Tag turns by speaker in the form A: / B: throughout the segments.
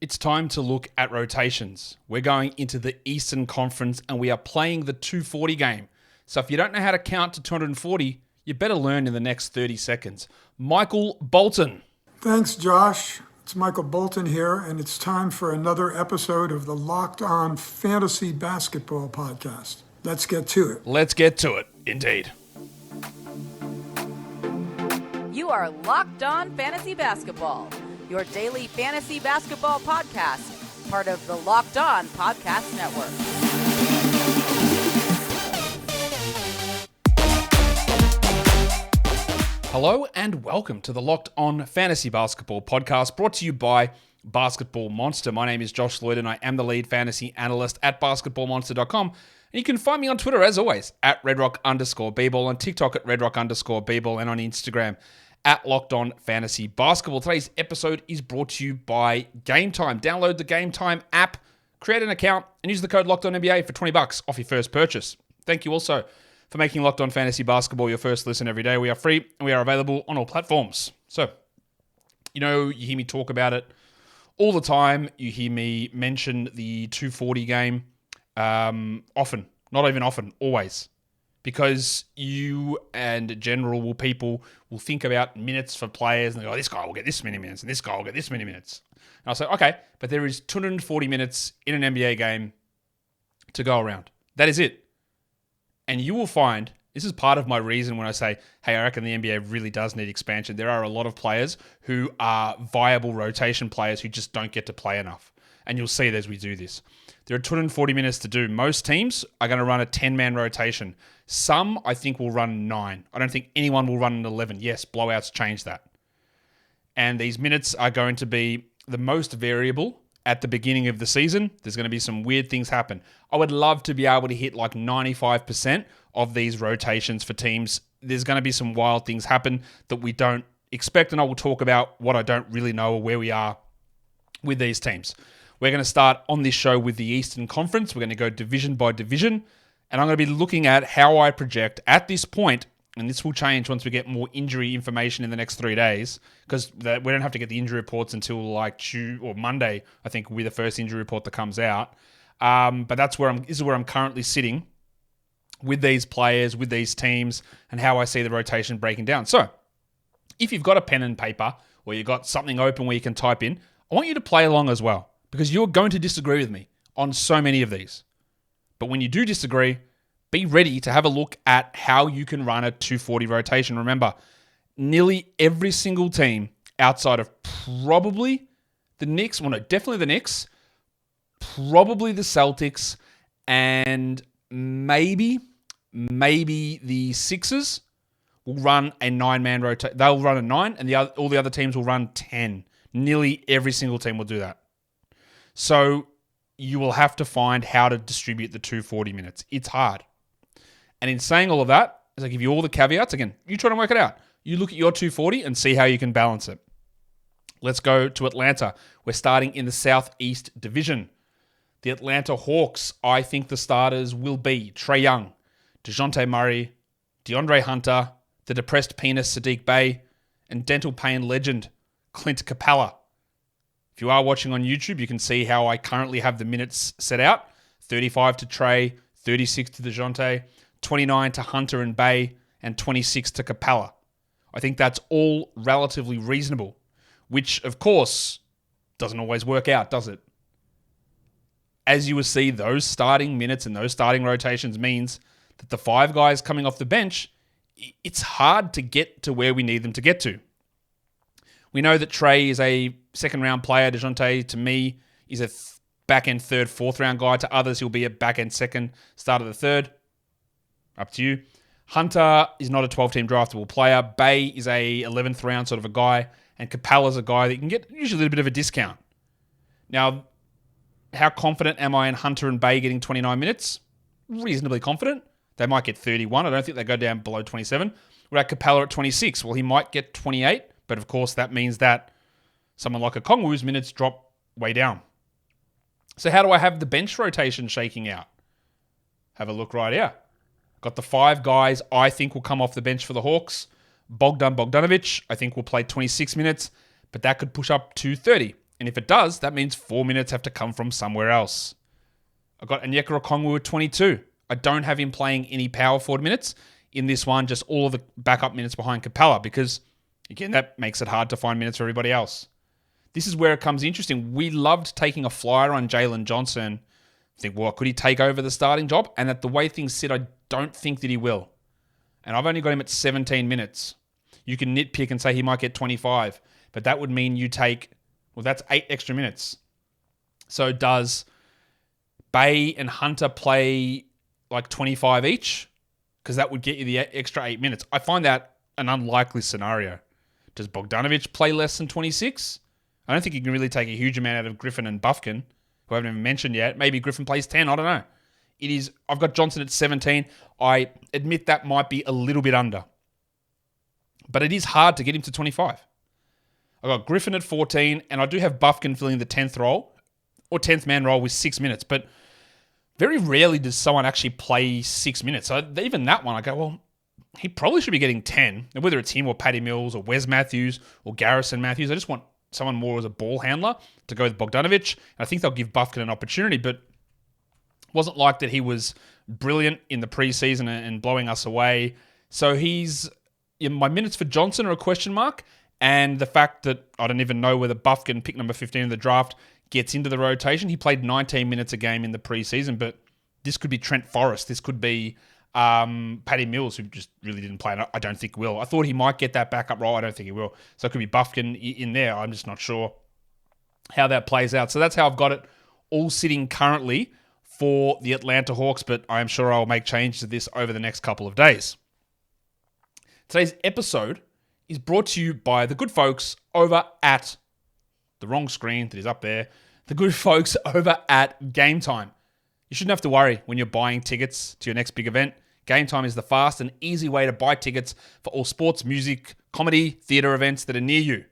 A: It's time to look at rotations. We're going into the Eastern Conference and we are playing the 240 game. So if you don't know how to count to 240, you better learn in the next 30 seconds. Michael Bolton.
B: Thanks, Josh. It's Michael Bolton here, and it's time for another episode of the Locked On Fantasy Basketball Podcast. Let's get to it.
A: Let's get to it, indeed.
C: You are Locked On Fantasy Basketball, your daily fantasy basketball podcast, part of the Locked On Podcast Network.
A: Hello and welcome to the Locked On Fantasy Basketball Podcast, brought to you by Basketball Monster. My name is Josh Lloyd and I am the lead fantasy analyst at basketballmonster.com. And you can find me on Twitter, as always, at redrock_bball, on TikTok at redrock_bball, and on Instagram at Locked On Fantasy Basketball. Today's episode is brought to you by Game Time. Download the Game Time app, create an account, and use the code Locked On NBA for $20 off your first purchase. Thank you also for making Locked On Fantasy Basketball your first listen every day. We are free and we are available on all platforms. So, you hear me talk about it all the time. You hear me mention the 240 game often, not even often, always. Because you and general people will think about minutes for players and they go, this guy will get this many minutes and this guy will get this many minutes. And I'll say, okay, but there is 240 minutes in an NBA game to go around. That is it. And you will find, this is part of my reason when I say, hey, I reckon the NBA really does need expansion. There are a lot of players who are viable rotation players who just don't get to play enough. And you'll see it as we do this. There are 240 minutes to do. Most teams are going to run a 10-man rotation. Some, I think, will run 9. I don't think anyone will run an 11. Yes, blowouts change that. And these minutes are going to be the most variable at the beginning of the season. There's going to be some weird things happen. I would love to be able to hit like 95% of these rotations for teams. There's going to be some wild things happen that we don't expect, and I will talk about what I don't really know or where we are with these teams. We're going to start on this show with the Eastern Conference. We're going to go division by division, and I'm going to be looking at how I project at this point, and this will change once we get more injury information in the next 3 days, because we don't have to get the injury reports until like Tuesday or Monday, I think, with the first injury report that comes out. But this is where I'm currently sitting with these players, with these teams, and how I see the rotation breaking down. So, if you've got a pen and paper, or you've got something open where you can type in, I want you to play along as well, because you're going to disagree with me on so many of these. But when you do disagree, be ready to have a look at how you can run a 240 rotation. Remember, nearly every single team outside of probably the Knicks, definitely the Knicks, probably the Celtics, and maybe the Sixers will run a 9-man rotation. They'll run a 9, and all the other teams will run 10. Nearly every single team will do that. So you will have to find how to distribute the 240 minutes. It's hard. And in saying all of that, as I give you all the caveats, again, you try to work it out. You look at your 240 and see how you can balance it. Let's go to Atlanta. We're starting in the Southeast Division. The Atlanta Hawks, I think the starters will be Trae Young, DeJounte Murray, DeAndre Hunter, the depressed penis Sadiq Bey, and dental pain legend Clint Capella. If you are watching on YouTube, you can see how I currently have the minutes set out. 35 to Trae, 36 to DeJounte, 29 to Hunter and Bey, and 26 to Capella. I think that's all relatively reasonable, which, of course, doesn't always work out, does it? As you will see, those starting minutes and those starting rotations means that the 5 guys coming off the bench, it's hard to get to where we need them to get to. We know that Trae is a second-round player. DeJounte, to me, is a back-end third, fourth-round guy. To others, he'll be a back-end second, start of the third. Up to you. Hunter is not a 12-team draftable player. Bey is a 11th round sort of a guy. And Capella's a guy that you can get usually a little bit of a discount. Now, how confident am I in Hunter and Bey getting 29 minutes? Reasonably confident. They might get 31. I don't think they go down below 27. We're at Capella at 26. Well, he might get 28. But of course, that means that someone like Okongwu's minutes drop way down. So how do I have the bench rotation shaking out? Have a look right here. Got the 5 guys I think will come off the bench for the Hawks. Bogdan Bogdanovic, I think, will play 26 minutes, but that could push up to 30. And if it does, that means 4 minutes have to come from somewhere else. I've got Onyeka Okongwu at 22. I don't have him playing any power forward minutes in this one, just all of the backup minutes behind Capella, because, again, that makes it hard to find minutes for everybody else. This is where it comes interesting. We loved taking a flyer on Jalen Johnson. Think, well, could he take over the starting job? And that the way things sit, I don't think that he will. And I've only got him at 17 minutes. You can nitpick and say he might get 25, but that would mean you take, well, that's 8 extra minutes. So does Bay and Hunter play like 25 each? Because that would get you the extra 8 minutes. I find that an unlikely scenario. Does Bogdanovic play less than 26? I don't think you can really take a huge amount out of Griffin and Bufkin, who I haven't even mentioned yet. Maybe Griffin plays 10. I don't know. I've got Johnson at 17. I admit that might be a little bit under. But it is hard to get him to 25. I've got Griffin at 14, and I do have Bufkin filling the 10th role, or 10th man role with 6 minutes. But very rarely does someone actually play 6 minutes. So even that one, I go, well, he probably should be getting 10. And whether it's him or Patty Mills or Wes Matthews or Garrison Matthews, I just want someone more as a ball handler to go with Bogdanovic. And I think they'll give Bufkin an opportunity, but it wasn't like that he was brilliant in the preseason and blowing us away. So my minutes for Johnson are a question mark. And the fact that I don't even know whether Bufkin, pick number 15 in the draft, gets into the rotation. He played 19 minutes a game in the preseason, but this could be Trent Forrest. This could be Patty Mills, who just really didn't play, and I don't think will. I thought he might get that backup role. I don't think he will. So it could be Bufkin in there. I'm just not sure how that plays out. So that's how I've got it all sitting currently for the Atlanta Hawks, but I am sure I'll make changes to this over the next couple of days. Today's episode is brought to you by the good folks over at the wrong screen that is up there. The good folks over at Game Time. You shouldn't have to worry when you're buying tickets to your next big event. Game Time is the fast and easy way to buy tickets for all sports, music, comedy, theatre events that are near you.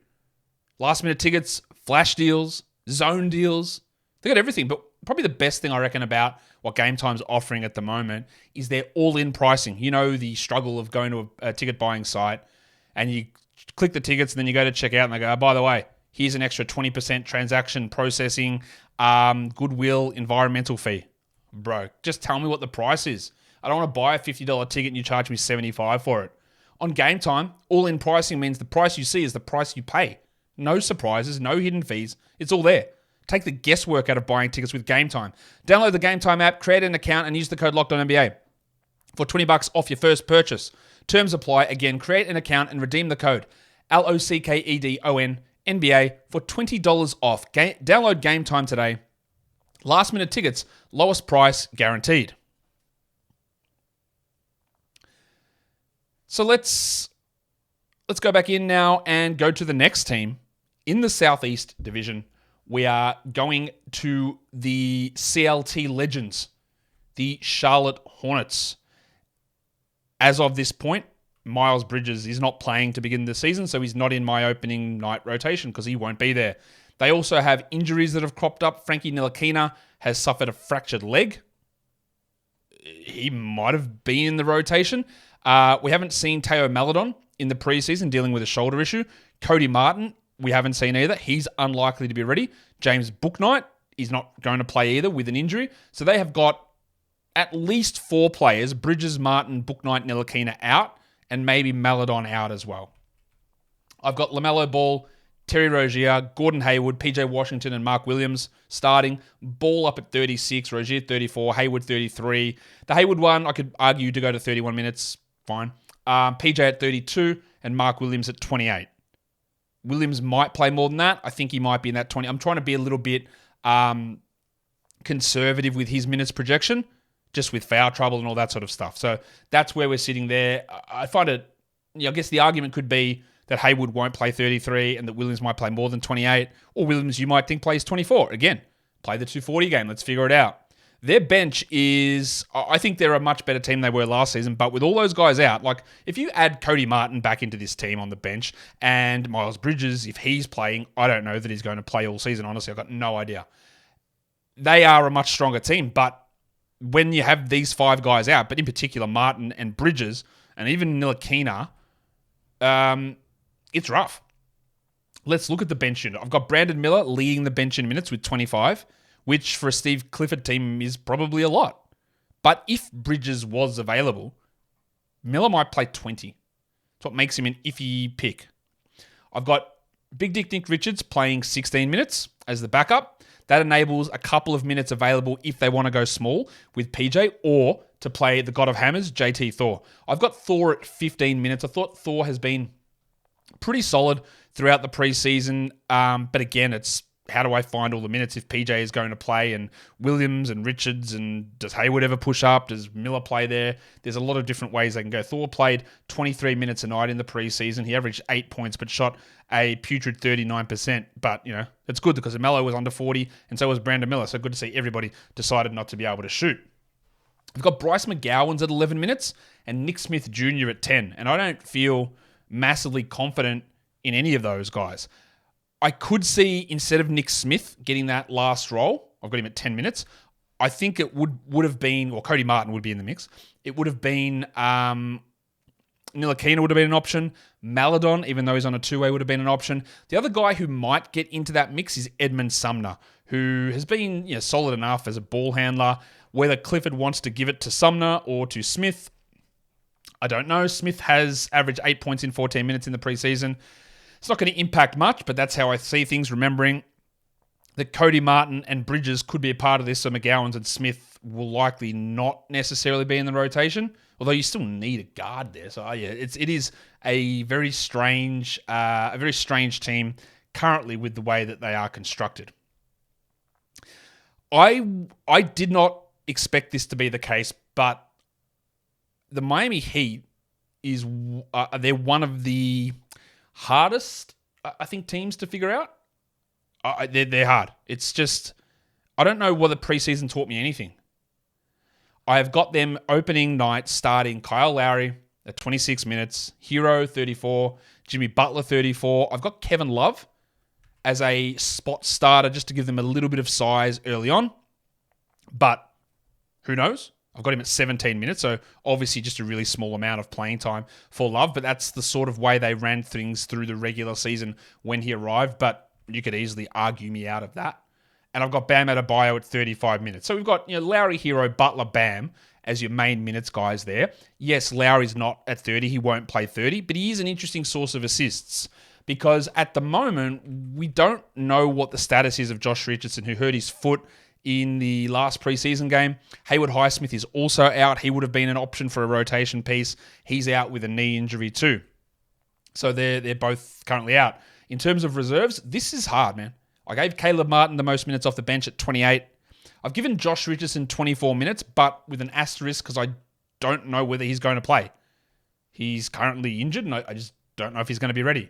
A: Last minute tickets, flash deals, zone deals. They got everything, but probably the best thing I reckon about what Game Time's offering at the moment is their all-in pricing. You know, the struggle of going to a ticket buying site and you click the tickets and then you go to check out and they go, oh, by the way, here's an extra 20% transaction processing, goodwill, environmental fee. Bro, just tell me what the price is. I don't want to buy a $50 ticket and you charge me $75 for it. On Game Time, all-in pricing means the price you see is the price you pay. No surprises, no hidden fees. It's all there. Take the guesswork out of buying tickets with Game Time. Download the Game Time app, create an account, and use the code LOCKEDONNBA for $20 off your first purchase. Terms apply. Again, create an account and redeem the code LOCKEDONNBA for $20 off. Download Game Time today. Last minute tickets, lowest price guaranteed. So let's go back in now and go to the next team in the Southeast Division. We are going to the CLT Legends, the Charlotte Hornets. As of this point, Miles Bridges is not playing to begin the season, so he's not in my opening night rotation because he won't be there. They also have injuries that have cropped up. Frankie Ntilikina has suffered a fractured leg. He might have been in the rotation. We haven't seen Teo Maledon in the preseason dealing with a shoulder issue. Cody Martin, we haven't seen either. He's unlikely to be ready. James Bouknight is not going to play either with an injury. So they have got at least 4 players, Bridges, Martin, Bouknight, Ntilikina out, and maybe Maledon out as well. I've got LaMelo Ball, Terry Rozier, Gordon Hayward, PJ Washington, and Mark Williams starting. Ball up at 36, Rozier 34, Hayward 33. The Hayward one, I could argue to go to 31 minutes. Fine. PJ at 32 and Mark Williams at 28. Williams might play more than that. I think he might be in that 20. I'm trying to be a little bit conservative with his minutes projection, just with foul trouble and all that sort of stuff. So that's where we're sitting there. I find it, I guess the argument could be that Hayward won't play 33 and that Williams might play more than 28. Or Williams, you might think, plays 24. Again, play the 240 game. Let's figure it out. Their bench is, I think they're a much better team than they were last season, but with all those guys out, like if you add Cody Martin back into this team on the bench and Miles Bridges, if he's playing, I don't know that he's going to play all season, honestly, I've got no idea. They are a much stronger team, but when you have these 5 guys out, but in particular Martin and Bridges, and even Ntilikina, it's rough. Let's look at the bench unit. I've got Brandon Miller leading the bench in minutes with 25, which for a Steve Clifford team is probably a lot. But if Bridges was available, Miller might play 20. That's what makes him an iffy pick. I've got Big Dick Nick Richards playing 16 minutes as the backup. That enables a couple of minutes available if they want to go small with PJ or to play the God of Hammers, JT Thor. I've got Thor at 15 minutes. I thought Thor has been pretty solid throughout the preseason. But again, it's how do I find all the minutes if PJ is going to play and Williams and Richards, and does Hayward ever push up? Does Miller play there? There's a lot of different ways they can go. Thor played 23 minutes a night in the preseason. He averaged 8 points but shot a putrid 39%. But, it's good because Melo was under 40 and so was Brandon Miller. So good to see everybody decided not to be able to shoot. We've got Bryce McGowan's at 11 minutes and Nick Smith Jr. at 10. And I don't feel massively confident in any of those guys. I could see, instead of Nick Smith getting that last role, I've got him at 10 minutes, I think it would have been, or Cody Martin would be in the mix. It would have been, Ntilikina would have been an option. Maladon, even though he's on a two-way, would have been an option. The other guy who might get into that mix is Edmund Sumner, who has been solid enough as a ball handler. Whether Clifford wants to give it to Sumner or to Smith, I don't know. Smith has averaged 8 points in 14 minutes in the preseason. It's not going to impact much, but that's how I see things, remembering that Cody Martin and Bridges could be a part of this, so McGowan's and Smith will likely not necessarily be in the rotation, although you still need a guard there. So it is a very strange team currently with the way that they are constructed. I did not expect this to be the case, but the Miami Heat is they're one of the hardest, I think, teams to figure out. They're hard. It's just, I don't know whether preseason taught me anything. I have got them opening night starting Kyle Lowry at 26 minutes, Hero 34, Jimmy Butler 34. I've got Kevin Love as a spot starter just to give them a little bit of size early on. But who knows? I've got him at 17 minutes, so obviously just a really small amount of playing time for Love, but that's the sort of way they ran things through the regular season when he arrived, but you could easily argue me out of that. And I've got Bam Adebayo at 35 minutes. So we've got Lowry, Hero, Butler, Bam as your main minutes guys there. Yes, Lowry's not at 30. He won't play 30, but he is an interesting source of assists because at the moment, we don't know what the status is of Josh Richardson, who hurt his foot in the last preseason game. Hayward Highsmith is also out. He would have been an option for a rotation piece. He's out with a knee injury too. So they're both currently out. In terms of reserves, this is hard, man. I gave Caleb Martin the most minutes off the bench at 28. I've given Josh Richardson 24 minutes, but with an asterisk because I don't know whether he's going to play. He's currently injured, and I just don't know if he's going to be ready.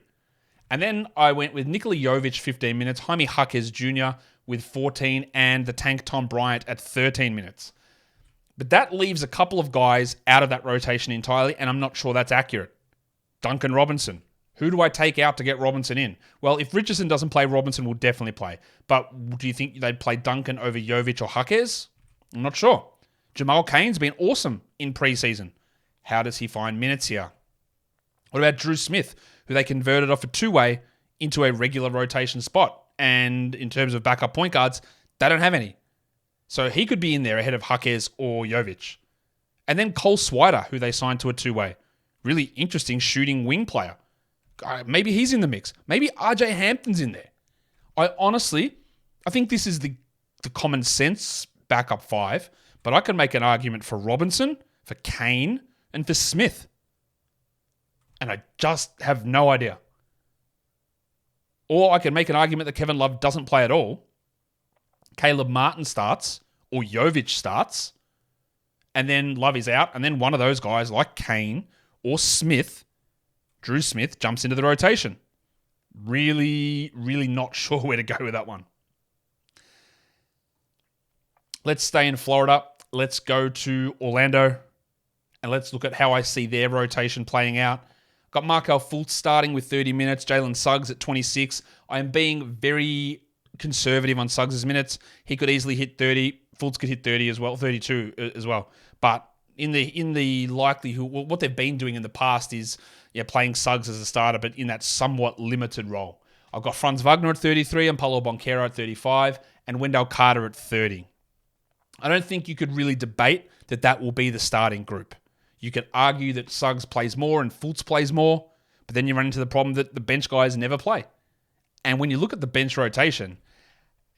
A: And then I went with Nikola Jovic, 15 minutes, Jaime Jaquez Jr. with 14, and the tank Tom Bryant at 13 minutes. But that leaves a couple of guys out of that rotation entirely, and I'm not sure that's accurate. Duncan Robinson. Who do I take out to get Robinson in? Well, if Richardson doesn't play, Robinson will definitely play. But do you think they'd play Duncan over Jovic or Jaquez? I'm not sure. Jamal Cain's been awesome in preseason. How does he find minutes here? What about Drew Smith, who they converted off a two-way into a regular rotation spot? And in terms of backup point guards, they don't have any. So he could be in there ahead of Jaquez or Jovic. And then Cole Swider, who they signed to a two-way. Really interesting shooting wing player. Maybe he's in the mix. Maybe RJ Hampton's in there. I think this is the common sense backup five, but I can make an argument for Robinson, for Kane, and for Smith. And I just have no idea. Or I can make an argument that Kevin Love doesn't play at all. Caleb Martin starts, or Jovic starts, and then Love is out, and then one of those guys like Kane or Smith, Drew Smith, jumps into the rotation. Really, really not sure where to go with that one. Let's stay in Florida. Let's go to Orlando, and let's look at how I see their rotation playing out. Got Markelle Fultz starting with 30 minutes, Jalen Suggs at 26. I am being very conservative on Suggs' minutes. He could easily hit 30. Fultz could hit 30 as well, 32 as well. But in the likelihood, what they've been doing in the past is playing Suggs as a starter, but in that somewhat limited role. I've got Franz Wagner at 33 and Paulo Banchero at 35 and Wendell Carter at 30. I don't think you could really debate that will be the starting group. You could argue that Suggs plays more and Fultz plays more, but then you run into the problem that the bench guys never play. And when you look at the bench rotation,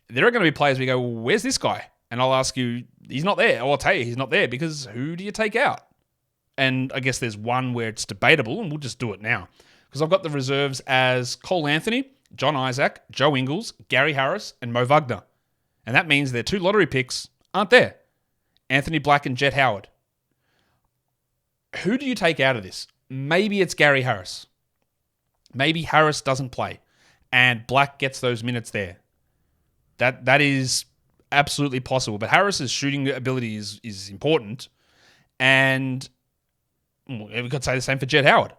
A: there are going to be players we go, well, where's this guy? And I'll ask you, he's not there. Or I'll tell you, he's not there because who do you take out? And I guess there's one where it's debatable, and we'll just do it now. Because I've got the reserves as Cole Anthony, John Isaac, Joe Ingles, Gary Harris, and Mo Wagner. And that means their 2 lottery picks aren't there. Anthony Black and Jet Howard. Who do you take out of this? Maybe it's Gary Harris. Maybe Harris doesn't play and Black gets those minutes there. That is absolutely possible. But Harris's shooting ability is important. And we could say the same for Jet Howard.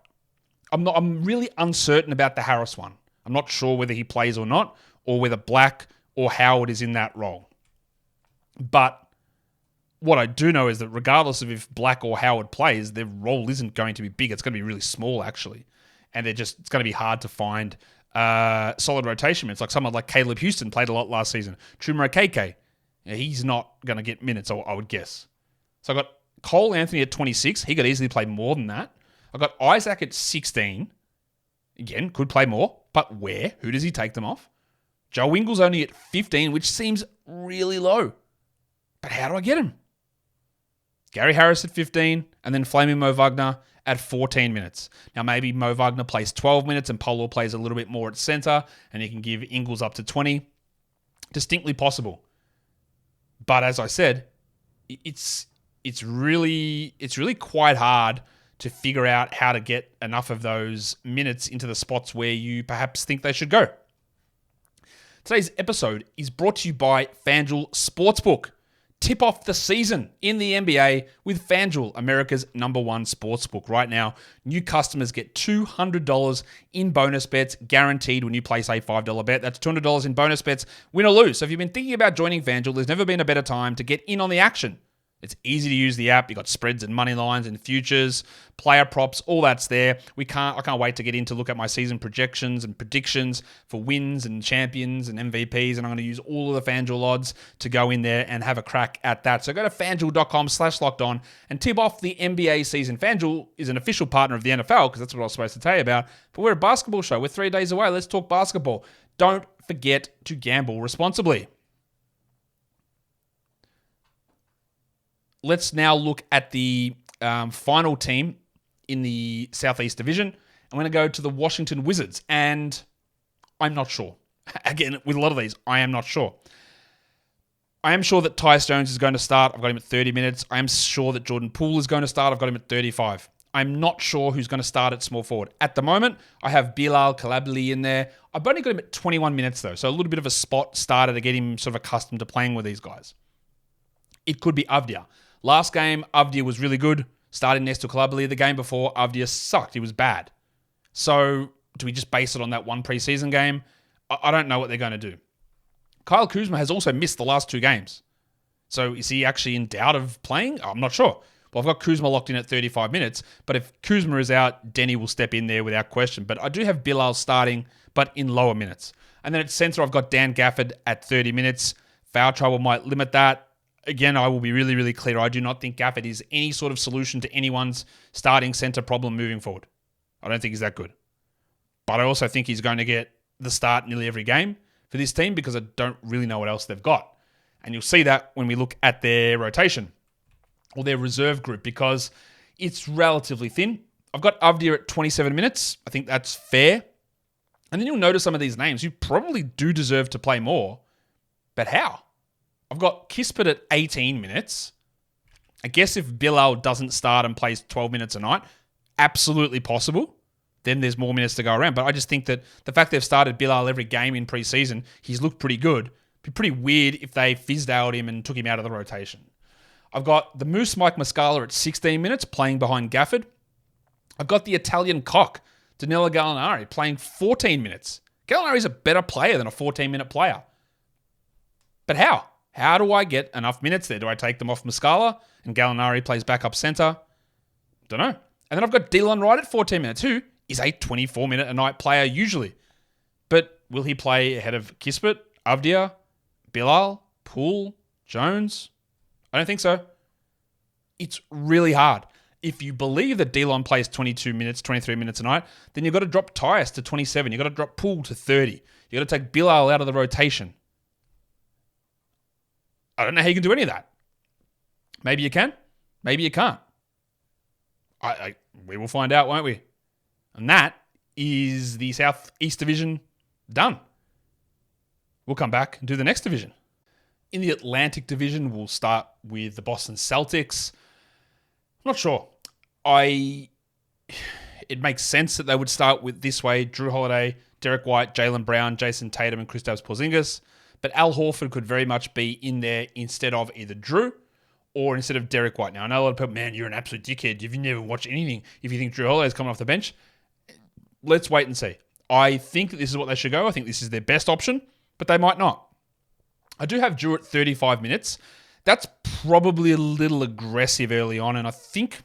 A: I'm really uncertain about the Harris one. I'm not sure whether he plays or not, or whether Black or Howard is in that role. But what I do know is that regardless of if Black or Howard plays, their role isn't going to be big. It's going to be really small, actually. And it's going to be hard to find solid rotation minutes. Like someone like Caleb Houston played a lot last season. Chuma Okeke, he's not going to get minutes, I would guess. So I got Cole Anthony at 26. He could easily play more than that. I got Isaac at 16. Again, could play more, but where? Who does he take them off? Joe Ingles only at 15, which seems really low. But how do I get him? Gary Harris at 15, and then Flaming Mo Wagner at 14 minutes. Now, maybe Mo Wagner plays 12 minutes and Polo plays a little bit more at center, and he can give Ingles up to 20. Distinctly possible. But as I said, it's really quite hard to figure out how to get enough of those minutes into the spots where you perhaps think they should go. Today's episode is brought to you by FanDuel Sportsbook. Tip off the season in the NBA with FanDuel, America's #1 sportsbook. Right now, new customers get $200 in bonus bets guaranteed when you place a $5 bet. That's $200 in bonus bets, win or lose. So if you've been thinking about joining FanDuel, there's never been a better time to get in on the action. It's easy to use the app. You've got spreads and money lines and futures, player props, all that's there. I can't wait to get in to look at my season projections and predictions for wins and champions and MVPs, and I'm going to use all of the FanDuel odds to go in there and have a crack at that. So go to FanDuel.com/lockedon and tip off the NBA season. FanDuel is an official partner of the NFL, because that's what I was supposed to tell you about, but we're a basketball show. We're 3 days away. Let's talk basketball. Don't forget to gamble responsibly. Let's now look at the final team in the Southeast Division. I'm going to go to the Washington Wizards, and I'm not sure. Again, with a lot of these, I am not sure. I am sure that Tyus Jones is going to start. I've got him at 30 minutes. I am sure that Jordan Poole is going to start. I've got him at 35. I'm not sure who's going to start at small forward. At the moment, I have Bilal Coulibaly in there. I've only got him at 21 minutes, though, so a little bit of a spot starter to get him sort of accustomed to playing with these guys. It could be Avdia. Last game, Avdia was really good, starting next to Coulibaly. The game before, Avdia sucked. He was bad. So do we just base it on that one preseason game? I don't know what they're going to do. Kyle Kuzma has also missed the last 2 games. So is he actually in doubt of playing? I'm not sure. Well, I've got Kuzma locked in at 35 minutes, but if Kuzma is out, Denny will step in there without question. But I do have Bilal starting, but in lower minutes. And then at center, I've got Dan Gafford at 30 minutes. Foul trouble might limit that. Again, I will be really, really clear. I do not think Gafford is any sort of solution to anyone's starting center problem moving forward. I don't think he's that good. But I also think he's going to get the start nearly every game for this team, because I don't really know what else they've got. And you'll see that when we look at their rotation or their reserve group, because it's relatively thin. I've got Avdia at 27 minutes. I think that's fair. And then you'll notice some of these names who probably do deserve to play more. But how? I've got Kispert at 18 minutes. I guess if Bilal doesn't start and plays 12 minutes a night, absolutely possible. Then there's more minutes to go around. But I just think that the fact they've started Bilal every game in preseason, he's looked pretty good. It'd be pretty weird if they fizzed-out him and took him out of the rotation. I've got the Moose Mike Muscala at 16 minutes, playing behind Gafford. I've got the Italian cock, Danilo Gallinari, playing 14 minutes. Gallinari's a better player than a 14-minute player. But how? How do I get enough minutes there? Do I take them off Muscala and Gallinari plays backup center? Don't know. And then I've got Delon Wright at 14 minutes, who is a 24-minute-a-night player usually. But will he play ahead of Kispert, Avdia, Bilal, Poole, Jones? I don't think so. It's really hard. If you believe that Delon plays 22 minutes, 23 minutes a night, then you've got to drop Tyus to 27. You've got to drop Poole to 30. You've got to take Bilal out of the rotation. I don't know how you can do any of that. Maybe you can. Maybe you can't. We will find out, won't we? And that is the Southeast Division done. We'll come back and do the next division. In the Atlantic Division, we'll start with the Boston Celtics. I'm not sure. It makes sense that they would start with this way: Drew Holiday, Derek White, Jaylen Brown, Jason Tatum, and Kristaps Porzingis. But Al Horford could very much be in there instead of either Drew or instead of Derek White. Now, I know a lot of people, man, you're an absolute dickhead. You've never watched anything if you think Drew Holiday is coming off the bench. Let's wait and see. I think that this is what they should go. I think this is their best option, but they might not. I do have Drew at 35 minutes. That's probably a little aggressive early on, and I think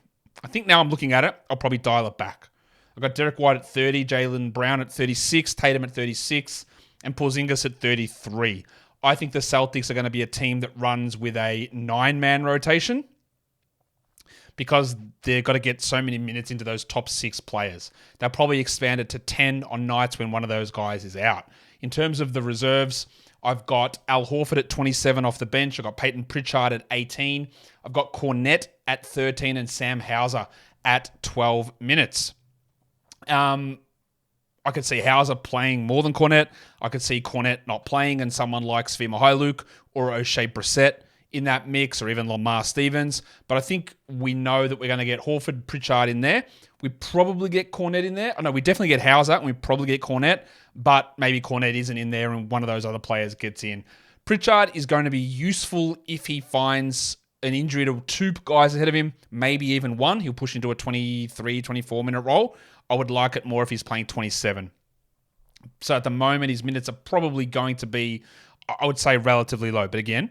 A: now I'm looking at it, I'll probably dial it back. I've got Derek White at 30, Jaylen Brown at 36, Tatum at 36, and Porzingis at 33. I think the Celtics are going to be a team that runs with a 9-man rotation because they've got to get so many minutes into those top 6 players. They'll probably expand it to 10 on nights when one of those guys is out. In terms of the reserves, I've got Al Horford at 27 off the bench. I've got Peyton Pritchard at 18. I've got Cornette at 13 and Sam Hauser at 12 minutes. I could see Hauser playing more than Cornette. I could see Cornette not playing and someone like Svi Mykhailiuk or O'Shea Brissett in that mix, or even Lamar Stevens. But I think we know that we're going to get Horford, Pritchard in there. We probably get Cornette in there. I know we definitely get Hauser and we probably get Cornette, but maybe Cornette isn't in there and one of those other players gets in. Pritchard is going to be useful if he finds an injury to 2 guys ahead of him, maybe even 1. He'll push into a 23, 24-minute role. I would like it more if he's playing 27. So at the moment, his minutes are probably going to be, I would say, relatively low. But again,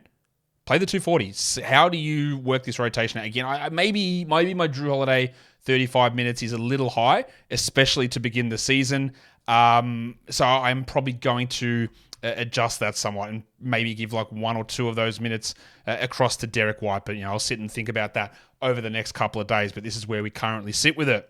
A: play the 240s. How do you work this rotation out? Again, maybe my Drew Holiday 35 minutes is a little high, especially to begin the season. So I'm probably going to adjust that somewhat and maybe give like 1 or 2 of those minutes across to Derek White. But, I'll sit and think about that over the next couple of days. But this is where we currently sit with it.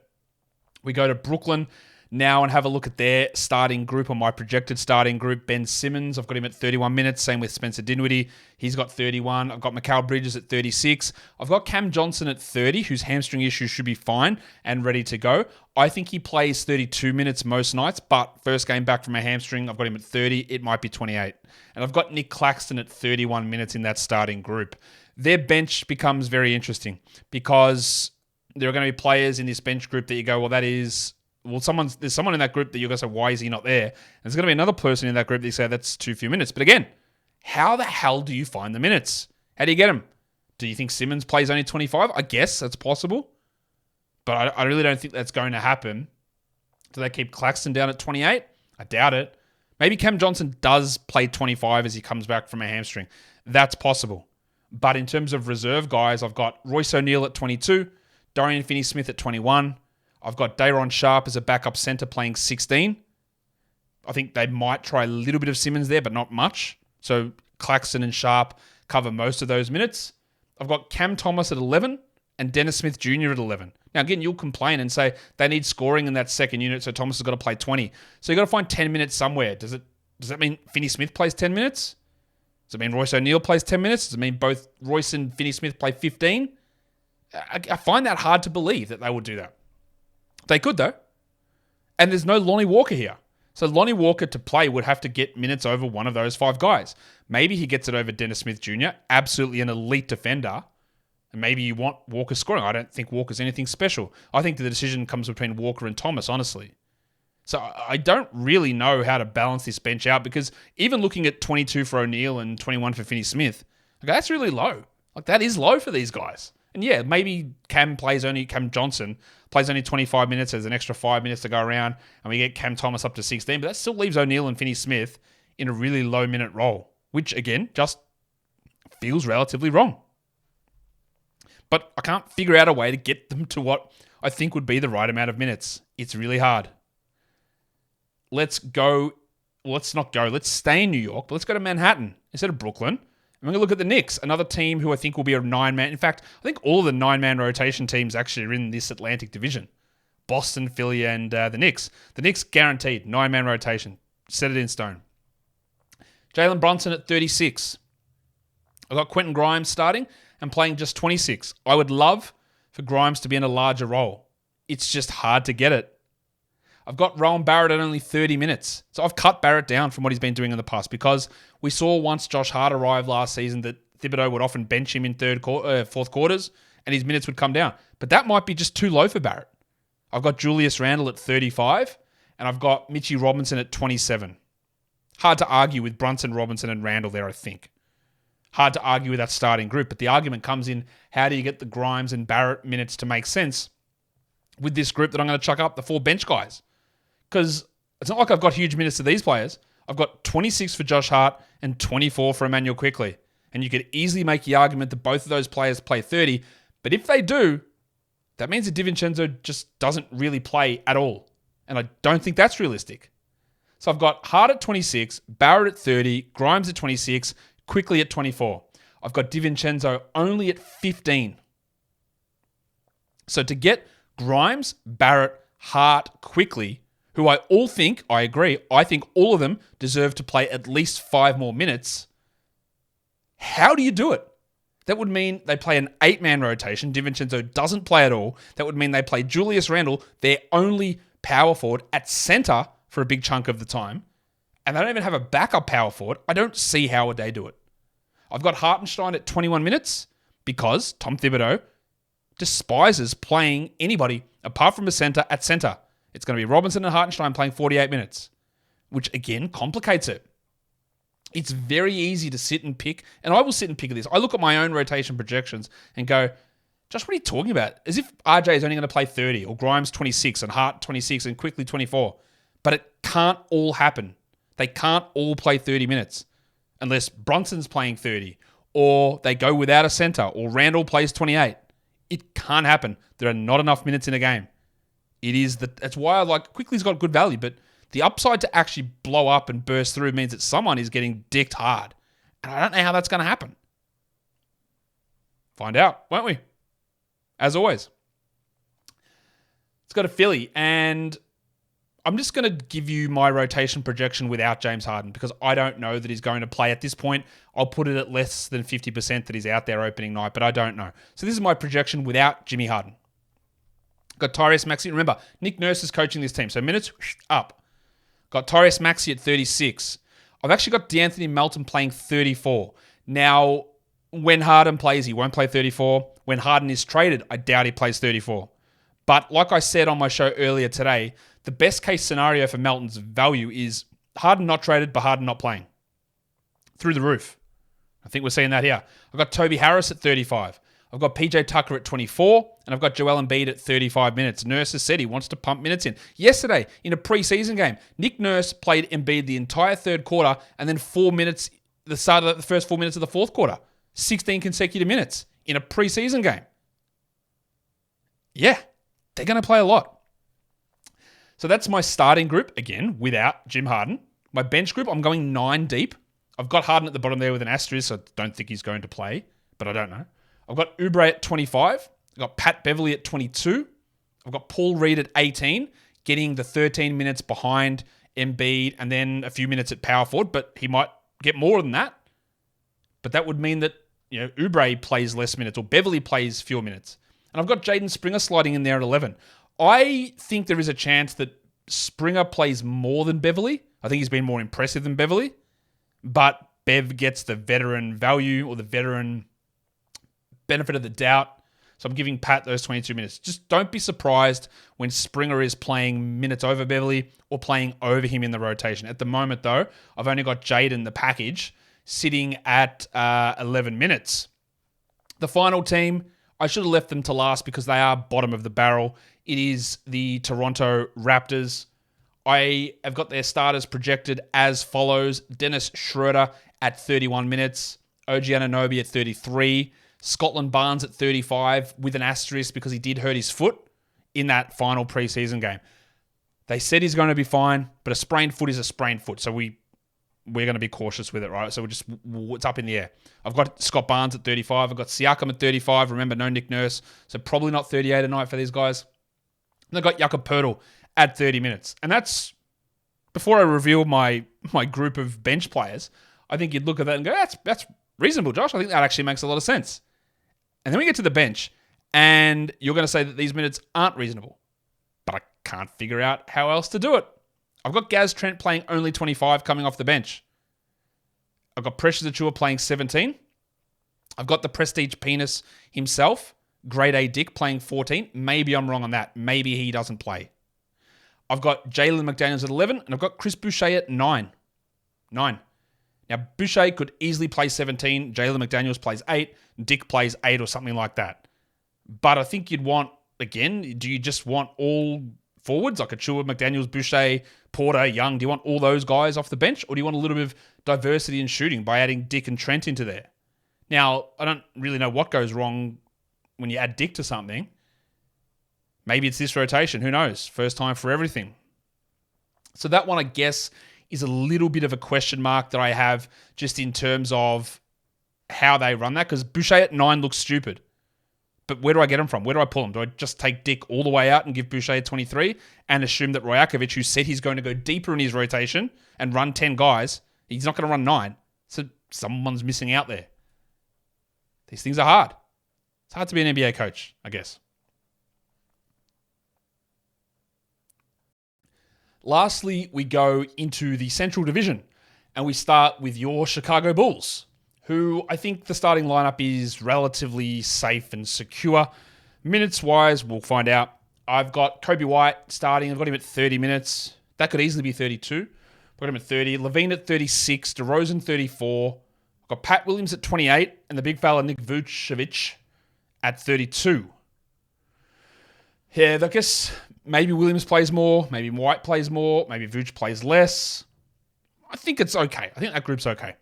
A: We go to Brooklyn now and have a look at their starting group, or my projected starting group. Ben Simmons, I've got him at 31 minutes. Same with Spencer Dinwiddie. He's got 31. I've got Mikal Bridges at 36. I've got Cam Johnson at 30, whose hamstring issues should be fine and ready to go. I think he plays 32 minutes most nights, but first game back from a hamstring, I've got him at 30. It might be 28. And I've got Nick Claxton at 31 minutes in that starting group. Their bench becomes very interesting because there are going to be players in this bench group that you go, there's someone in that group that you're going to say, why is he not there? And there's going to be another person in that group that you say, that's too few minutes. But again, how the hell do you find the minutes? How do you get them? Do you think Simmons plays only 25? I guess that's possible. But I really don't think that's going to happen. Do they keep Claxton down at 28? I doubt it. Maybe Cam Johnson does play 25 as he comes back from a hamstring. That's possible. But in terms of reserve guys, I've got Royce O'Neal at 22, Dorian Finney-Smith at 21. I've got Day'Ron Sharpe as a backup center playing 16. I think they might try a little bit of Simmons there, but not much. So Claxton and Sharpe cover most of those minutes. I've got Cam Thomas at 11 and Dennis Smith Jr. at 11. Now, again, you'll complain and say they need scoring in that second unit, so Thomas has got to play 20. So you've got to find 10 minutes somewhere. Does that mean Finney-Smith plays 10 minutes? Does it mean Royce O'Neal plays 10 minutes? Does it mean both Royce and Finney-Smith play 15? I find that hard to believe that they would do that. They could, though. And there's no Lonnie Walker here. So Lonnie Walker to play would have to get minutes over one of those 5 guys. Maybe he gets it over Dennis Smith Jr., absolutely an elite defender. And maybe you want Walker scoring. I don't think Walker's anything special. I think the decision comes between Walker and Thomas, honestly. So I don't really know how to balance this bench out because even looking at 22 for O'Neal and 21 for Finney-Smith, that's really low. That is low for these guys. And yeah, maybe Cam Johnson plays only 25 minutes. There's an extra 5 minutes to go around, and we get Cam Thomas up to 16. But that still leaves O'Neal and Finney-Smith in a really low minute role, which again just feels relatively wrong. But I can't figure out a way to get them to what I think would be the right amount of minutes. It's really hard. Let's go let's not go. Let's stay in New York, but let's go to Manhattan instead of Brooklyn. And we're going to look at the Knicks, another team who I think will be a 9-man. In fact, I think all of the 9-man rotation teams actually are in this Atlantic division. Boston, Philly, and the Knicks. The Knicks guaranteed 9-man rotation. Set it in stone. Jalen Brunson at 36. I've got Quentin Grimes starting and playing just 26. I would love for Grimes to be in a larger role. It's just hard to get it. I've got Rowan Barrett at only 30 minutes. So I've cut Barrett down from what he's been doing in the past because we saw once Josh Hart arrived last season that Thibodeau would often bench him in fourth quarters and his minutes would come down. But that might be just too low for Barrett. I've got Julius Randle at 35 and I've got Mitchie Robinson at 27. Hard to argue with Brunson, Robinson, and Randle there, I think. Hard to argue with that starting group, but the argument comes in, how do you get the Grimes and Barrett minutes to make sense with this group that I'm going to chuck up, the 4 bench guys? Because it's not like I've got huge minutes to these players. I've got 26 for Josh Hart and 24 for Emmanuel Quickley. And you could easily make the argument that both of those players play 30, but if they do, that means that DiVincenzo just doesn't really play at all. And I don't think that's realistic. So I've got Hart at 26, Barrett at 30, Grimes at 26, Quickley at 24. I've got DiVincenzo only at 15. So to get Grimes, Barrett, Hart, Quickley, who I think all of them deserve to play at least 5 more minutes. How do you do it? That would mean they play an 8-man rotation. DiVincenzo doesn't play at all. That would mean they play Julius Randle, their only power forward, at center for a big chunk of the time. And they don't even have a backup power forward. I don't see how would they do it. I've got Hartenstein at 21 minutes because Tom Thibodeau despises playing anybody apart from a center at center. It's going to be Robinson and Hartenstein playing 48 minutes, which again complicates it. It's very easy to sit and pick, and I will sit and pick at this. I look at my own rotation projections and go, Josh, what are you talking about? As if RJ is only going to play 30, or Grimes 26, and Hart 26, and Quickley 24. But it can't all happen. They can't all play 30 minutes unless Brunson's playing 30, or they go without a center, or Randall plays 28. It can't happen. There are not enough minutes in a game. That's why I like Quickley's got good value, but the upside to actually blow up and burst through means that someone is getting dicked hard. And I don't know how that's going to happen. Find out, won't we? As always. Let's go to Philly, and I'm just going to give you my rotation projection without James Harden because I don't know that he's going to play at this point. I'll put it at less than 50% that he's out there opening night, but I don't know. So this is my projection without Jimmy Harden. Got Tyrese Maxey. Remember, Nick Nurse is coaching this team, so minutes up. Got Tyrese Maxey at 36. I've actually got DeAnthony Melton playing 34. Now, when Harden plays, he won't play 34. When Harden is traded, I doubt he plays 34. But like I said on my show earlier today, the best case scenario for Melton's value is Harden not traded, but Harden not playing. Through the roof. I think we're seeing that here. I've got Toby Harris at 35. I've got PJ Tucker at 24, and I've got Joel Embiid at 35 minutes. Nurse has said he wants to pump minutes in. Yesterday, in a preseason game, Nick Nurse played Embiid the entire third quarter, and then 4 minutes, the first 4 minutes of the fourth quarter. 16 consecutive minutes in a preseason game. Yeah, they're going to play a lot. So that's my starting group, again, without Jim Harden. My bench group, I'm going 9 deep. I've got Harden at the bottom there with an asterisk, so I don't think he's going to play, but I don't know. I've got Oubre at 25. I've got Pat Beverly at 22. I've got Paul Reed at 18, getting the 13 minutes behind Embiid and then a few minutes at power forward, but he might get more than that. But that would mean that, Oubre plays less minutes or Beverly plays fewer minutes. And I've got Jaden Springer sliding in there at 11. I think there is a chance that Springer plays more than Beverly. I think he's been more impressive than Beverly. But Bev gets the veteran value or the veteran benefit of the doubt. So I'm giving Pat those 22 minutes. Just don't be surprised when Springer is playing minutes over Beverly or playing over him in the rotation. At the moment, though, I've only got Jaden, the package, sitting at 11 minutes. The final team, I should have left them to last because they are bottom of the barrel. It is the Toronto Raptors. I have got their starters projected as follows. Dennis Schroeder at 31 minutes. OG Anunoby at 33. Scotland Barnes at 35 with an asterisk because he did hurt his foot in that final preseason game. They said he's going to be fine, but a sprained foot is a sprained foot. So we're going to be cautious with it, right? So it's up in the air. I've got Scott Barnes at 35. I've got Siakam at 35. Remember, no Nick Nurse. So probably not 38 a night for these guys. And I've got Jakob Poeltl at 30 minutes. And that's, before I reveal my group of bench players, I think you'd look at that and go, that's reasonable, Josh. I think that actually makes a lot of sense. And then we get to the bench, and you're going to say that these minutes aren't reasonable. But I can't figure out how else to do it. I've got Gaz Trent playing only 25 coming off the bench. I've got Precious Achiuwa playing 17. I've got the Prestige Penis himself, Grade A Dick, playing 14. Maybe I'm wrong on that. Maybe he doesn't play. I've got Jalen McDaniels at 11, and I've got Chris Boucher at 9. Now, Boucher could easily play 17. Jalen McDaniels plays 8. Dick plays 8 or something like that. But I think you'd want, again, do you just want all forwards like Achiuwa, McDaniels, Boucher, Porter, Young? Do you want all those guys off the bench? Or do you want a little bit of diversity in shooting by adding Dick and Trent into there? Now, I don't really know what goes wrong when you add Dick to something. Maybe it's this rotation. Who knows? First time for everything. So that one, I guess, is a little bit of a question mark that I have just in terms of how they run that. Because Boucher at 9 looks stupid. But where do I get him from? Where do I pull him? Do I just take Dick all the way out and give Boucher a 23 and assume that Rojakovic, who said he's going to go deeper in his rotation and run 10 guys, he's not going to run 9. So someone's missing out there. These things are hard. It's hard to be an NBA coach, I guess. Lastly, we go into the Central Division, and we start with your Chicago Bulls, who I think the starting lineup is relatively safe and secure. Minutes-wise, we'll find out. I've got Kobe White starting. I've got him at 30 minutes. That could easily be 32. I've got him at 30. Levine at 36. DeRozan 34. I've got Pat Williams at 28, and the big fella Nik Vucevic at 32. Yeah, I guess maybe Williams plays more, maybe White plays more, maybe Vuce plays less. I think it's okay. I think that group's okay.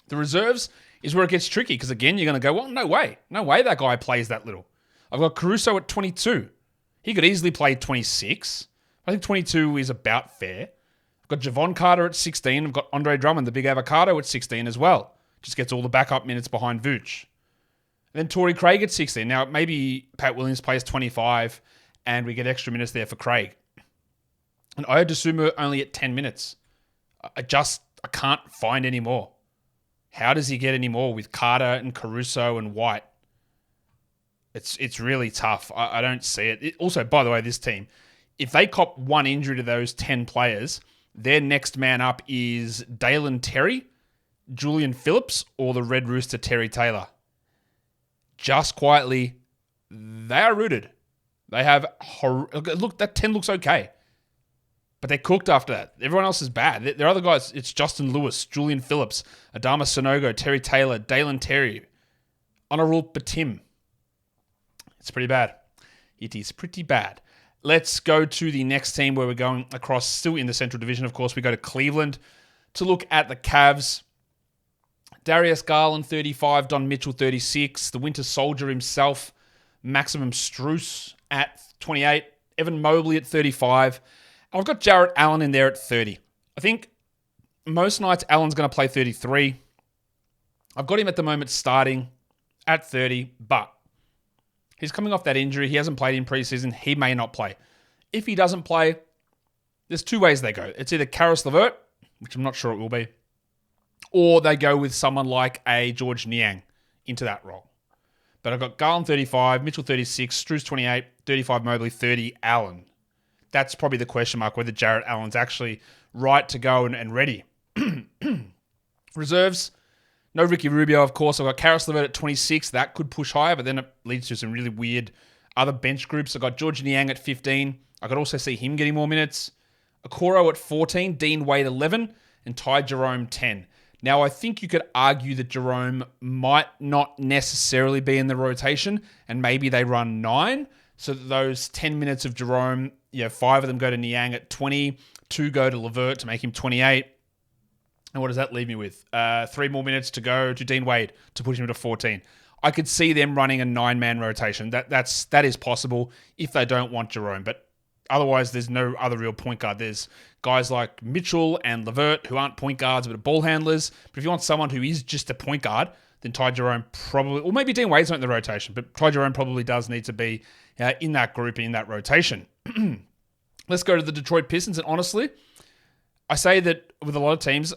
A: The reserves is where it gets tricky because, again, you're going to go, well, no way. No way that guy plays that little. I've got Caruso at 22. He could easily play 26. I think 22 is about fair. I've got Javon Carter at 16. I've got Andre Drummond, the big avocado, at 16 as well. Just gets all the backup minutes behind Vuce. And then Torrey Craig at 16. Now, maybe Pat Williams plays 25 and we get extra minutes there for Craig. And Ayo Dosunmu only at 10 minutes. I can't find any more. How does he get any more with Carter and Caruso and White? It's really tough. I don't see it. Also, by the way, this team, if they cop one injury to those 10 players, their next man up is Dalen Terry, Julian Phillips, or the Red Rooster Terry Taylor. Just quietly, they are rooted. They have... Look, that 10 looks okay. But they're cooked after that. Everyone else is bad. There are other guys. It's Justin Lewis, Julian Phillips, Adama Sonogo, Terry Taylor, Dalen Terry, Honorul Batim. It's pretty bad. It is pretty bad. Let's go to the next team where we're going across, still in the Central Division, of course. We go to Cleveland to look at the Cavs. Darius Garland, 35. Don Mitchell, 36. The Winter Soldier himself, Maximum Strus at 28. Evan Mobley at 35. I've got Jarrett Allen in there at 30. I think most nights Allen's going to play 33. I've got him at the moment starting at 30, but he's coming off that injury. He hasn't played in preseason. He may not play. If he doesn't play, there's two ways they go. It's either Karis LeVert, which I'm not sure it will be, or they go with someone like a George Niang into that role. But I've got Garland 35, Mitchell 36, Strus 28, 35 Mobley, 30 Allen. That's probably the question mark, whether Jarrett Allen's actually right to go and ready. Reserves, no Ricky Rubio, of course. I've got Karis LeVert at 26. That could push higher, but then it leads to some really weird other bench groups. I've got George Niang at 15. I could also see him getting more minutes. Okoro at 14, Dean Wade 11, and Ty Jerome 10. Now, I think you could argue that Jerome might not necessarily be in the rotation, and maybe they run 9. So those 10 minutes of Jerome, 5 of them go to Niang at 20, 2 go to LeVert to make him 28. And what does that leave me with? 3 more minutes to go to Dean Wade to push him to 14. I could see them running a 9-man rotation. That is possible if they don't want Jerome. But Otherwise, there's no other real point guard. There's guys like Mitchell and LeVert who aren't point guards but are ball handlers. But if you want someone who is just a point guard, then Ty Jerome probably, or maybe Dean Wade's not in the rotation, but Ty Jerome probably does need to be in that group, in that rotation. Let's go to the Detroit Pistons. And honestly, I say that with a lot of teams,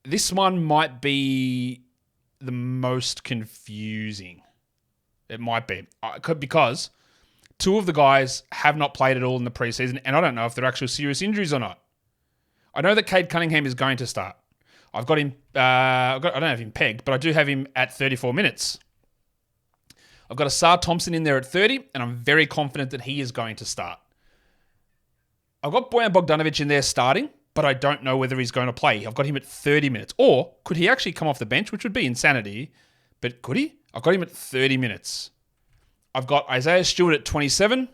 A: this one might be the most confusing. It might be. Because two of the guys have not played at all in the preseason, and I don't know if they're actual serious injuries or not. I know that Cade Cunningham is going to start. I've got him, I don't have him pegged, but I do have him at 34 minutes. I've got Asar Thompson in there at 30, and I'm very confident that he is going to start. I've got Bojan Bogdanovic in there starting, but I don't know whether he's going to play. I've got him at 30 minutes. Or could he actually come off the bench, which would be insanity, but could he? I've got him at 30 minutes. I've got Isaiah Stewart at 27.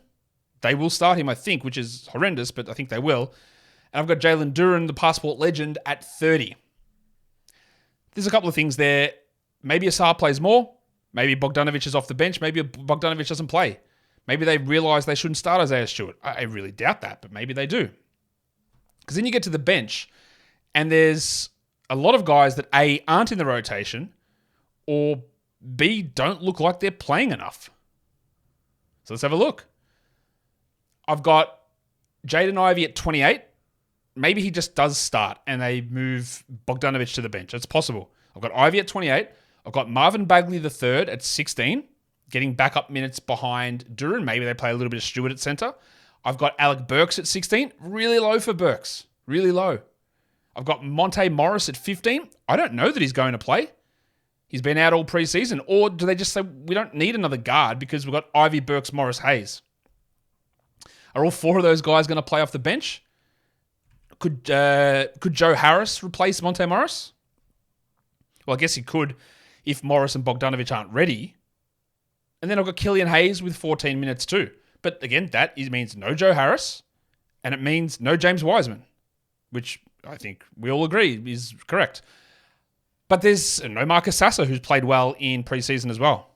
A: They will start him, I think, which is horrendous, but I think they will. And I've got Jalen Duren, the passport legend, at 30. There's a couple of things there. Maybe Asar plays more. Maybe Bogdanovic is off the bench. Maybe Bogdanovic doesn't play. Maybe they realize they shouldn't start Isaiah Stewart. I really doubt that, but maybe they do. Because then you get to the bench, and there's a lot of guys that A, aren't in the rotation, or B, don't look like they're playing enough. So let's have a look. I've got Jaden Ivey at 28. Maybe he just does start and they move Bogdanovic to the bench. It's possible. I've got Ivey at 28. I've got Marvin Bagley III at 16, getting backup minutes behind Duren. Maybe they play a little bit of Stewart at center. I've got Alec Burks at 16. Really low for Burks. Really low. I've got Monte Morris at 15. I don't know that he's going to play. He's been out all preseason. Or do they just say, we don't need another guard because we've got Ivy, Burks, Morris, Hayes? Are all four of those guys going to play off the bench? Could Joe Harris replace Monte Morris? Well, I guess he could if Morris and Bogdanovic aren't ready. And then I've got Killian Hayes with 14 minutes too. But again, means no Joe Harris, and it means no James Wiseman, which I think we all agree is correct. But there's no Marcus Sasser, who's played well in preseason as well.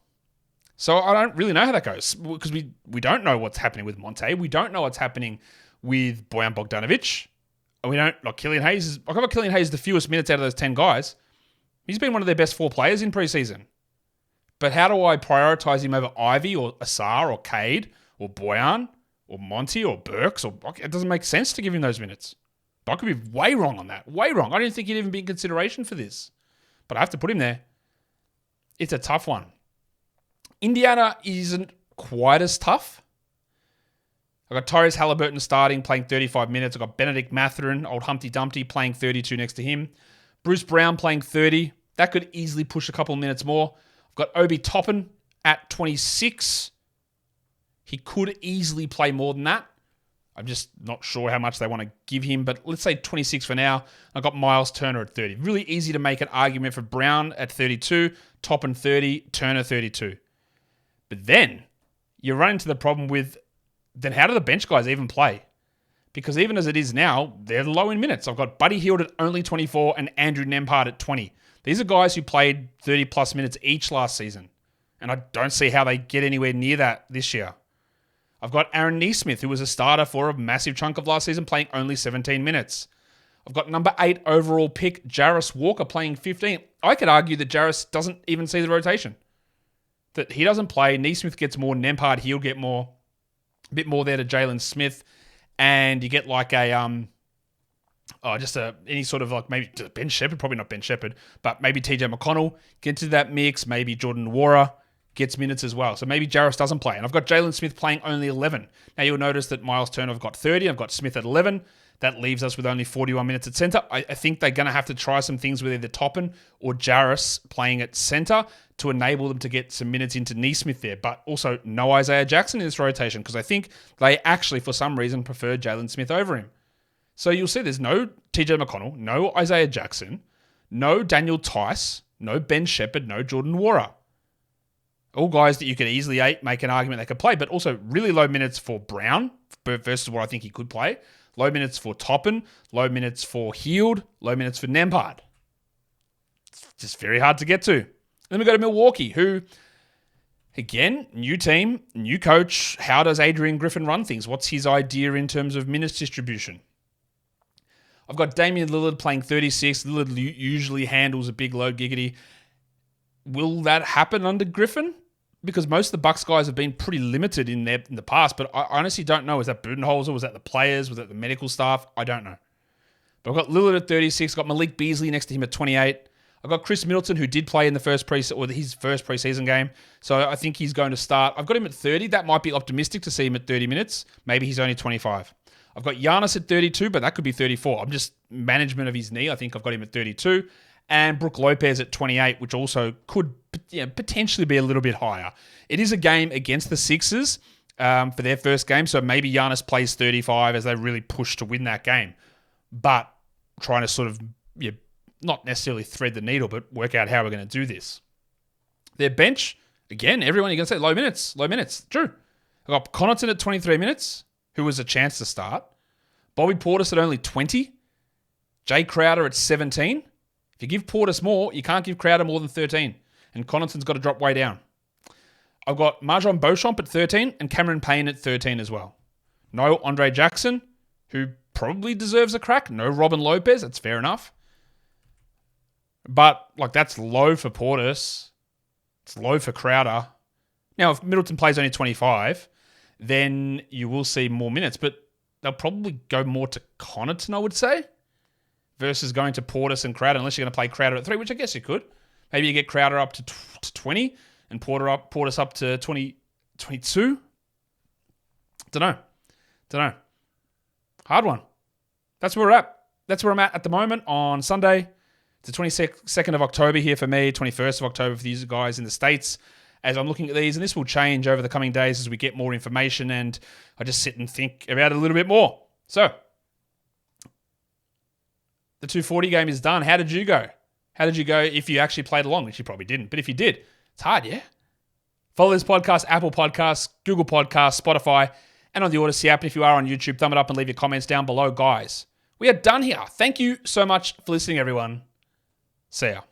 A: So I don't really know how that goes, because we don't know what's happening with Monte. We don't know what's happening with Bojan Bogdanovic. And we don't, like Killian Hayes, I've got Killian Hayes the fewest minutes out of those 10 guys. He's been one of their best 4 players in preseason. But how do I prioritize him over Ivy or Asar or Cade or Bojan or Monty or Burks? It doesn't make sense to give him those minutes. But I could be way wrong on that. Way wrong. I didn't think he'd even be in consideration for this. But I have to put him there. It's a tough one. Indiana isn't quite as tough. I've got Tyrese Halliburton starting, playing 35 minutes. I've got Benedict Mathurin, old Humpty Dumpty, playing 32 next to him. Bruce Brown playing 30. That could easily push a couple of minutes more. I've got Obi Toppin at 26. He could easily play more than that. I'm just not sure how much they want to give him, but let's say 26 for now. I've got Miles Turner at 30. Really easy to make an argument for Brown at 32, Toppin 30, Turner 32. But then you run into the problem with, then how do the bench guys even play? Because even as it is now, they're low in minutes. I've got Buddy Hield at only 24 and Andrew Nembhard at 20. These are guys who played 30-plus minutes each last season. And I don't see how they get anywhere near that this year. I've got Aaron Nesmith, who was a starter for a massive chunk of last season, playing only 17 minutes. I've got number 8 overall pick, Jarris Walker, playing 15. I could argue that Jarris doesn't even see the rotation. That he doesn't play. Nesmith gets more. Nembhard, he'll get more. A bit more there to Jalen Smith. And you get like any sort of like maybe Ben Shepherd, probably not Ben Shepherd, but maybe TJ McConnell gets into that mix. Maybe Jordan Nwora gets minutes as well. So maybe Jarris doesn't play. And I've got Jalen Smith playing only 11. Now you'll notice that Miles Turner, I've got 30. I've got Smith at 11. That leaves us with only 41 minutes at center. I think they're going to have to try some things with either Toppin or Jarris playing at center to enable them to get some minutes into Nesmith there. But also no Isaiah Jackson in this rotation, because I think they actually, for some reason, prefer Jalen Smith over him. So you'll see there's no TJ McConnell, no Isaiah Jackson, no Daniel Tice, no Ben Shepherd, no Jordan Nwora. All guys that you could easily make an argument they could play, but also really low minutes for Brown versus what I think he could play. Low minutes for Toppin, low minutes for Hield, low minutes for Nembhard. It's just very hard to get to. Then we go to Milwaukee, who Again, new team, new coach. How does Adrian Griffin run things? What's his idea in terms of minutes distribution? I've got Damian Lillard playing 36. Lillard usually handles a big load, giggity. Will that happen under Griffin? Because most of the Bucks guys have been pretty limited in the past, but I honestly don't know. Was that Budenholzer? Was that the players? Was that the medical staff? I don't know. But I've got Lillard at 36. I've got Malik Beasley next to him at 28. I've got Chris Middleton, who did play in the his first preseason game. So I think he's going to start. I've got him at 30. That might be optimistic to see him at 30 minutes. Maybe he's only 25. I've got Giannis at 32, but that could be 34. I'm just management of his knee. I think I've got him at 32. And Brook Lopez at 28, which also could potentially be a little bit higher. It is a game against the Sixers for their first game, so maybe Giannis plays 35 as they really push to win that game. But trying to sort of, not necessarily thread the needle, but work out how we're going to do this. Their bench, again, everyone, you're going to say low minutes. True. I've got Connaughton at 23 minutes, who was a chance to start. Bobby Portis at only 20. Jay Crowder at 17. If you give Portis more, you can't give Crowder more than 13. And Connaughton's got to drop way down. I've got Marjon Beauchamp at 13 and Cameron Payne at 13 as well. No Andre Jackson, who probably deserves a crack. No Robin Lopez, that's fair enough. But, that's low for Portis. It's low for Crowder. Now, if Middleton plays only 25, then you will see more minutes. But they'll probably go more to Connaughton, I would say, versus going to Portis and Crowder, unless you're going to play Crowder at 3, which I guess you could. Maybe you get Crowder up to 20 and Portis up to 22. Don't know. Hard one. That's where we're at. That's where I'm at the moment on Sunday. It's the 22nd of October here for me, 21st of October for these guys in the States, as I'm looking at these. And this will change over the coming days as we get more information and I just sit and think about it a little bit more. So, the 240 game is done. How did you go? How did you go if you actually played along? Which you probably didn't. But if you did, it's hard, yeah? Follow this podcast, Apple Podcasts, Google Podcasts, Spotify, and on the Odyssey app. And if you are on YouTube, thumb it up and leave your comments down below. Guys, we are done here. Thank you so much for listening, everyone. See ya.